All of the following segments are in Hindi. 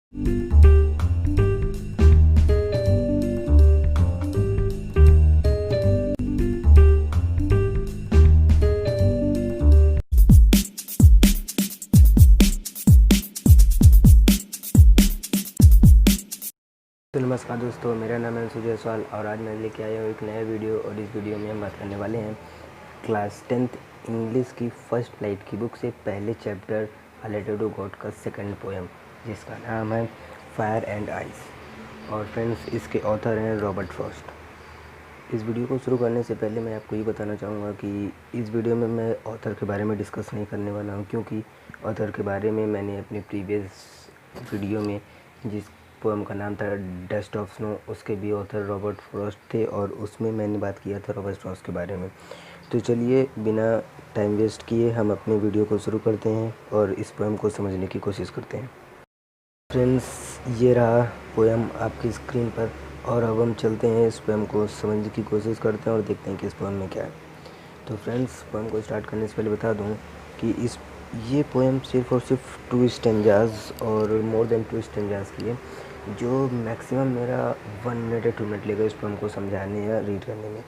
तो नमस्कार दोस्तों, मेरा नाम है सुजय जायसवाल और आज मैं लेके आया हूँ एक नया वीडियो। और इस वीडियो में हम बात करने वाले हैं क्लास 10th इंग्लिश की फर्स्ट फ्लाइट की बुक से पहले chapter a letter to God का सेकंड पोएम, जिसका नाम है फायर एंड आइस। और फ्रेंड्स, इसके ऑथर हैं रॉबर्ट फ्रॉस्ट। इस वीडियो को शुरू करने से पहले मैं आपको ये बताना चाहूँगा कि इस वीडियो में मैं ऑथर के बारे में डिस्कस नहीं करने वाला हूँ, क्योंकि ऑथर के बारे में मैंने अपनी प्रीवियस वीडियो में, जिस पोएम का नाम था डस्ट ऑफ स्नो, उसके भी ऑथर रॉबर्ट फ्रॉस्ट थे और उसमें मैंने बात किया था रॉबर्ट फ्रॉस्ट के बारे में। तो चलिए बिना टाइम वेस्ट किए हम अपने वीडियो को शुरू करते हैं और इस पोएम को समझने की कोशिश करते हैं। फ्रेंड्स, ये रहा पोएम आपकी स्क्रीन पर और अब हम चलते हैं इस पोएम को समझने की कोशिश करते हैं और देखते हैं कि इस पोएम में क्या है। तो फ्रेंड्स, पोएम को स्टार्ट करने से पहले बता दूं कि ये पोएम सिर्फ और सिर्फ 2 स्टेंजास और मोर देन 2 स्टेंजास की है, जो मैक्सिमम मेरा 1 मिनट या 2 मिनट लेगा इस पोएम को समझाने या रीड करने में।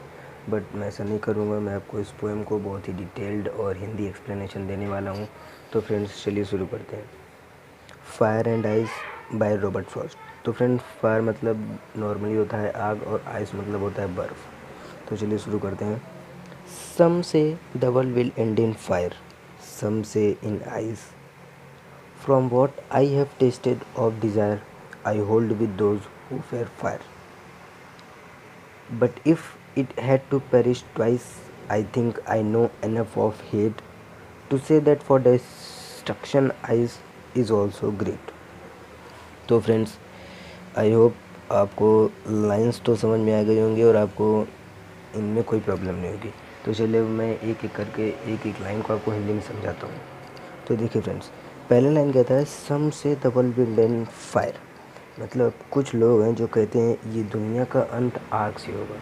बट मैं ऐसा नहीं करूँगा, मैं आपको इस पोएम को बहुत ही डिटेल्ड और हिंदी एक्सप्लेनेशन देने वाला हूँ। तो फ्रेंड्स, चलिए शुरू करते हैं। Fire and ice by Robert Frost. तो फ्रेंड्स, फायर मतलब नॉर्मली होता है आग और आइस मतलब होता है बर्फ़। तो चलिए शुरू करते हैं। सम से the world will and in fire, some say in ice. From what I have tasted of desire, I hold with those who fear fire. But if it had to perish twice, I think I know enough of hate to say that for destruction ice is also great. तो फ्रेंड्स, आई होप आपको लाइंस तो समझ में आ गई होंगी और आपको इनमें कोई प्रॉब्लम नहीं होगी। तो चलिए मैं एक एक करके एक एक लाइन को आपको हिंदी में समझाता हूँ। तो देखिए फ्रेंड्स, पहला लाइन कहता है सम से the world will and fire. मतलब कुछ लोग हैं जो कहते हैं ये दुनिया का अंत आग से होगा,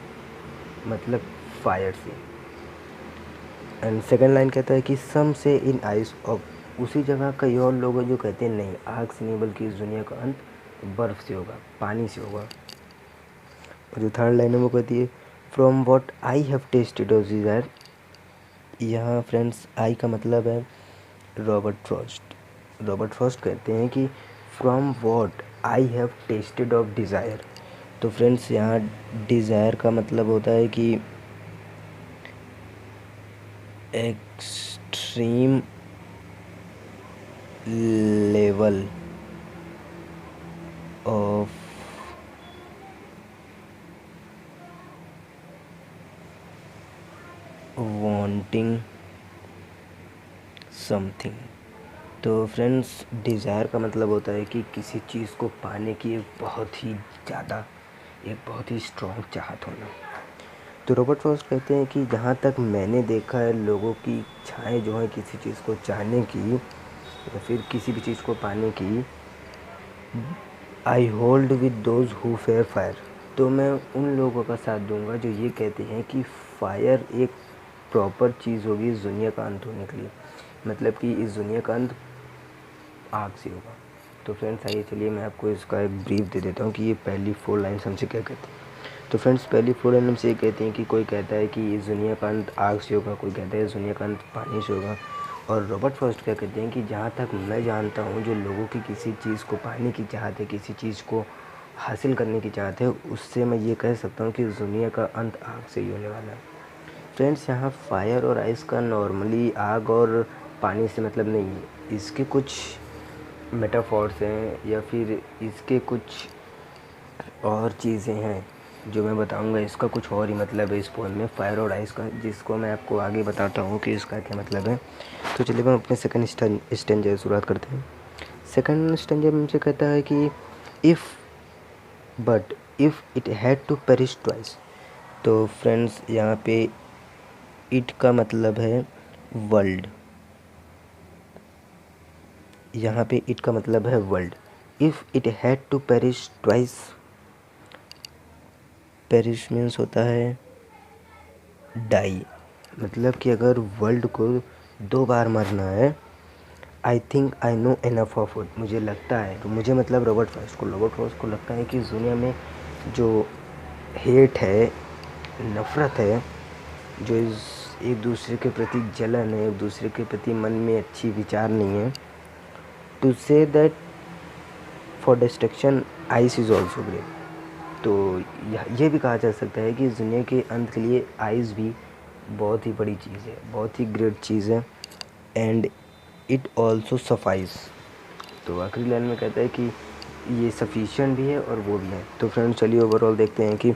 मतलब फायर से। एंड सेकंड लाइन कहता है कि सम से इन आइस, और उसी जगह कई और लोग हैं जो कहते हैं नहीं, आग से नहीं बल्कि इस दुनिया का अंत बर्फ़ से होगा, पानी से होगा। और जो थर्ड लाइन है वो कहती है from what I have tested of desire. यहाँ फ्रेंड्स, आई का मतलब है रॉबर्ट फ्रॉस्ट। रॉबर्ट फ्रॉस्ट कहते हैं कि from what I have tested of desire. तो फ्रेंड्स, यहाँ डिज़ायर का मतलब होता है कि extreme level of wanting something. तो फ्रेंड्स, डिज़ायर का मतलब होता है कि किसी चीज़ को पाने की एक बहुत ही स्ट्रॉन्ग चाहत होना। तो रॉबर्ट फ्रॉस्ट कहते हैं कि जहाँ तक मैंने देखा है, लोगों की इच्छाएँ जो हैं किसी चीज़ को चाहने की या फिर किसी भी चीज़ को पाने की, I hold with those who fair fire. तो मैं उन लोगों का साथ दूंगा जो ये कहते हैं कि फायर एक प्रॉपर चीज़ होगी इस दुनिया का अंत होने के लिए, मतलब कि इस दुनिया का अंत आग से होगा। तो फ्रेंड्स, आइए चलिए मैं आपको इसका एक ब्रीफ दे देता हूँ कि ये पहली 4 लाइन्स हमसे क्या कहती हैं। तो फ्रेंड्स, पहली 4 लाइन हमसे ये कहती हैं कि कोई कहता है कि इस दुनिया का अंत आग से होगा, कोई कहता है इस दुनिया का अंत पानी से होगा। और रॉबर्ट फ्रॉस्ट क्या कहते हैं कि जहाँ तक मैं जानता हूँ, जो लोगों की किसी चीज़ को पाने की चाहत है, किसी चीज़ को हासिल करने की चाहत है, उससे मैं ये कह सकता हूँ कि इस दुनिया का अंत आग से ही होने वाला है। फ्रेंड्स, यहाँ फायर और आइस का नॉर्मली आग और पानी से मतलब नहीं है, इसके कुछ मेटाफॉर्स हैं या फिर इसके कुछ और चीज़ें हैं जो मैं बताऊंगा। इसका कुछ और ही मतलब है इस पोएम में, फायर और आइस का, जिसको मैं आपको आगे बताता हूँ कि इसका क्या मतलब है। तो चलिए हम अपने सेकंड स्टेंजा से शुरुआत करते हैं। सेकंड स्टेंजा में मुझे कहता है कि but if it had to perish twice. तो फ्रेंड्स, यहाँ पे इट का मतलब है वर्ल्ड। यहाँ पे इट का मतलब है world. If it had to perish twice, perish means होता है डाई, मतलब कि अगर वर्ल्ड को 2 बार मरना है I think I know enough of it, मुझे लगता है, तो मुझे मतलब रॉबर्ट फ्रॉस्ट को लगता है कि इस दुनिया में जो हेट है, नफ़रत है, जो एक दूसरे के प्रति जलन है, एक दूसरे के प्रति मन में अच्छी विचार नहीं है, to say that for destruction ice is also great. तो ये भी कहा जा सकता है कि इस दुनिया के अंत के लिए आइस भी बहुत ही बड़ी चीज़ है, बहुत ही ग्रेट चीज़ है, एंड इट ऑल्सो सफाइज। तो आखिरी लाइन में कहता है कि ये सफिशिएंट भी है और वो भी है। तो फ्रेंड्स चलिए ओवरऑल देखते हैं कि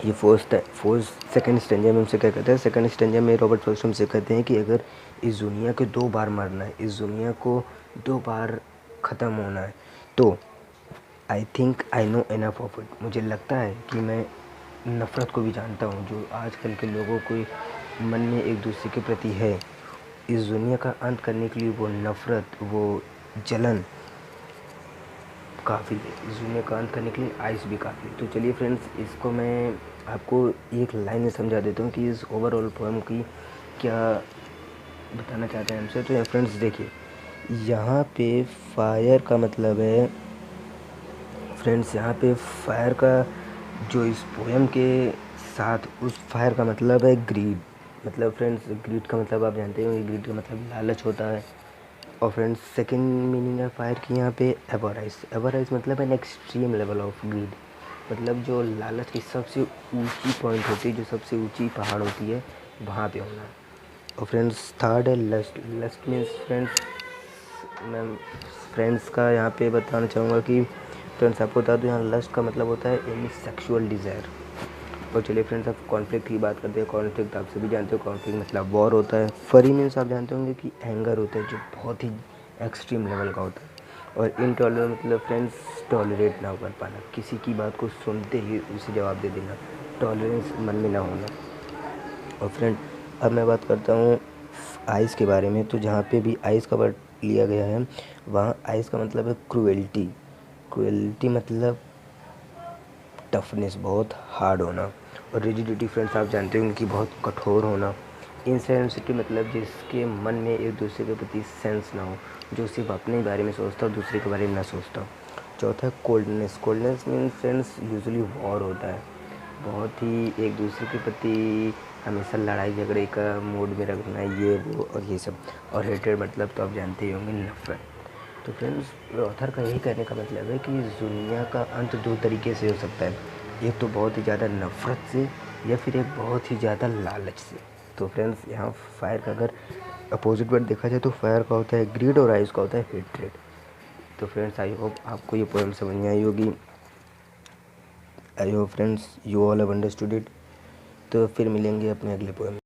ये सेकंड स्टेंजा में हमसे क्या कहता है। सेकंड स्टेंजा में रॉबर्ट फ्रॉस्ट हमसे कहते हैं कि अगर इस दुनिया के 2 बार मरना है, इस दुनिया को 2 बार ख़त्म होना है, तो I think I know enough of it, मुझे लगता है कि मैं नफ़रत को भी जानता हूँ जो आजकल के लोगों के मन में एक दूसरे के प्रति है। इस दुनिया का अंत करने के लिए वो नफ़रत, वो जलन काफ़ी है। इस दुनिया का अंत करने के लिए आइस भी काफ़ी है। तो चलिए फ्रेंड्स, इसको मैं आपको एक लाइन में समझा देता हूँ कि इस ओवरऑल पोएम की क्या बताना चाहते हैं हमसे। तो फ्रेंड्स देखिए, यहाँ पे फायर का मतलब है, फ्रेंड्स यहाँ पे फायर का जो इस पोएम के साथ, उस फायर का मतलब है ग्रीड। मतलब फ्रेंड्स ग्रीड का मतलब आप जानते हो, ग्रीड का मतलब लालच होता है। और फ्रेंड्स सेकंड मीनिंग है फायर की यहाँ पे एवराइज मतलब an extreme level of greed, मतलब जो लालच की सबसे ऊंची पॉइंट होती है, जो सबसे ऊंची पहाड़ होती है, वहाँ पे होना। और फ्रेंड्स थर्ड है लस्ट मीन्स फ्रेंड्स, मैं फ्रेंड्स का यहाँ पे बताना चाहूँगा कि फ्रेंड्स आपको बता दूँ, यहाँ लस्ट का मतलब होता है एनी सेक्सुअल डिज़ायर। और चलिए फ्रेंड्स अब कॉन्फ्लिक्ट की बात करते हैं। कॉन्फ्लिक्ट आप सभी जानते हो, कॉन्फ्लिक्ट मतलब वॉर होता है। फरी मीन्स आप जानते होंगे कि एंगर होता है, जो बहुत ही एक्सट्रीम लेवल का होता है। और इनटॉलरेंट मतलब फ्रेंड्स टॉलरेट ना कर पाना, किसी की बात को सुनते ही उसे जवाब दे देना, टॉलरेंस मन में ना होना। और फ्रेंड अब मैं बात करता हूँ आइस के बारे में। तो जहाँ पे भी आइस का वर्ड लिया गया है, वहाँ आइस का मतलब है क्रुएल्टी मतलब टफनेस, बहुत हार्ड होना। और रिजिडिटी फ्रेंड्स आप जानते होंगे कि बहुत कठोर होना। इनसेंसिटिव मतलब जिसके मन में एक दूसरे के प्रति सेंस ना हो, जो सिर्फ अपने बारे में सोचता हो, दूसरे के बारे में ना सोचता हो। चौथा है coldness mean friends usually war होता है, बहुत ही एक दूसरे के प्रति हमेशा लड़ाई झगड़े का मूड में रखना, ये वो और ये सब। और हेटेड मतलब तो आप जानते ही होंगे, नफरत। तो फ्रेंड्स ऑथर का यही कहने का मतलब है कि इस दुनिया का अंत 2 तरीके से हो सकता है, एक तो बहुत ही ज़्यादा नफ़रत से, या फिर एक बहुत ही ज़्यादा लालच से। तो फ्रेंड्स यहाँ फायर का अगर अपोजिट वर्ड देखा जाए तो फायर का होता है ग्रीड और आइस का होता है हेट्रेड। तो फ्रेंड्स आई होप आपको ये पोएम समझ में आई होगी। I hope friends you all have understood it. तो फिर मिलेंगे अपने अगले पोएम।